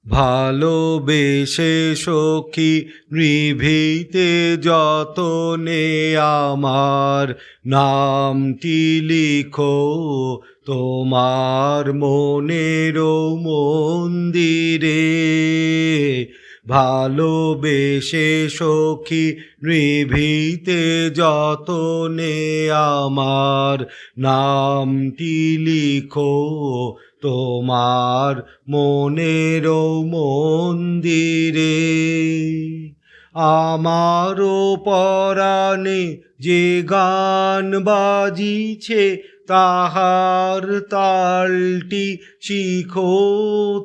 ভালোবেসে সখী নিভৃতে যতনে আমার নামটি লিখো তোমার মনের মন্দিরে। ভালোবেসে সখী নিভৃতে যতনে আমার নামটি লিখো তোমার মনের মন্দিরে। আমারও পরাণে যে গান বাজিছে তাহার তালটি শিখো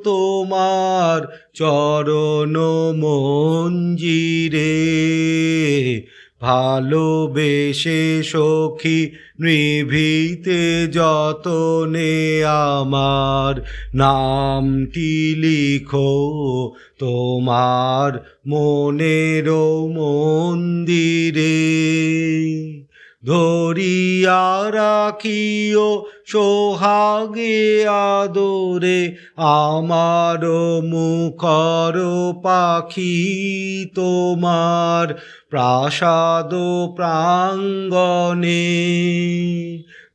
তোমার চরণ মঞ্জিরে। ভালোবেসে সখী নিভৃতে যতনে আমার নামটি লিখো তোমার মনের মন্দিরে। ধরিয়া রাখিও সোহাগে আদরে আমার মুখর পাখি তোমার প্রাসাদ প্রাঙ্গণে।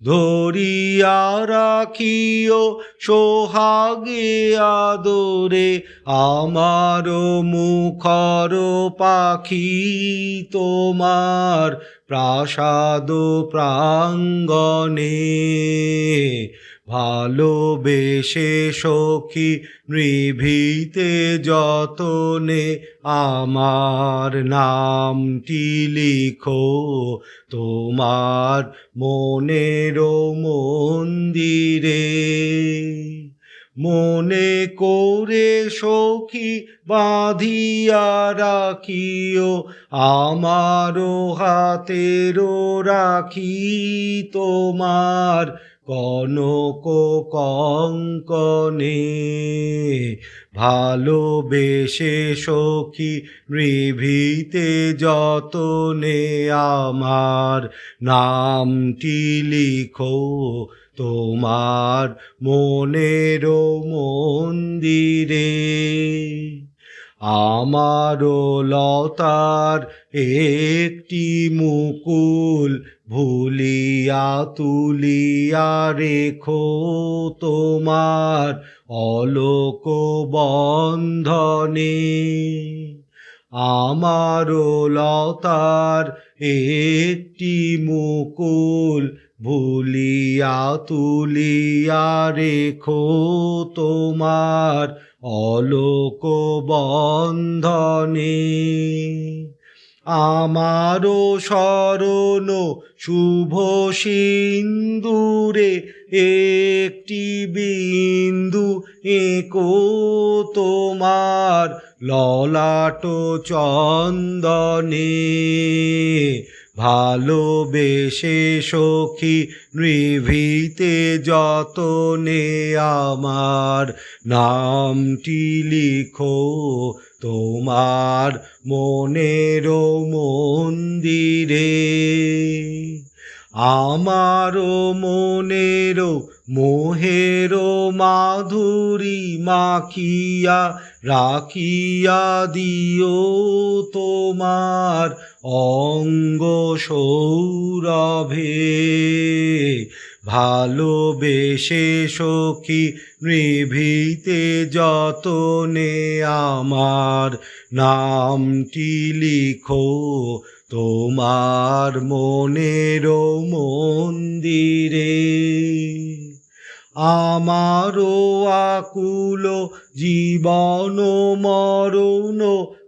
ধরিয়া রাখিও সোহাগে আদরে আমার মুখর পাখি তোমার প্রাসাদ প্রাঙ্গণে। ভালোবেসে সখী নিভৃতে যতনে আমার নামটি লিখো তোমার মনের মন্দিরে। মনে করে সখী বাঁধিয়া রাখিও আমারও হাতের রাখি তোমার কনক কঙ্কনে। ভালোবেসে সখী নিভৃতে যতনে আমার নামটি লিখো তোমার মনের মন্দিরে। আমারও লতার একটি মুকুল ভুলিয়া তুলিয়া রেখো তোমার অলোক বন্ধনে। আমারও লতার একটি মুকুল ভুলিয়া তুলিয়া রেখো তোমার অলোক বন্ধনে। আমারও শরণ শুভ সিন্দুরে একটি বিন্দু এঁকো তোমার ললাট চন্দনে। ভালোবেসে সখী নিভৃতে যতনে আমার নামটি লিখো তোমার মনের মন্দিরে। আমারও মনের মোহের মাধুরী মাখিয়া রাখিয়া দিও তোমার অঙ্গ সৌরভে। ভালোবেসে সখী নিভৃতে যতনে আমার নামটি লিখো তোমার মনের মন্দিরে। আমারও আকুল জীবন মরণ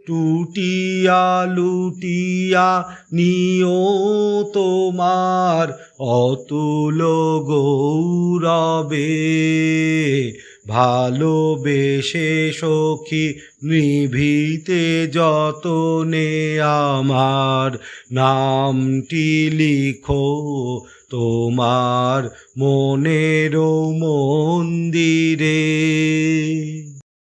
টুটিয়া লুটিয়া নিও তোমার অতুল গৌরবে। ভালোবেসে সখী নিভৃতে যতনে আমার নামটি লিখো তোমার মনের মন্দিরে।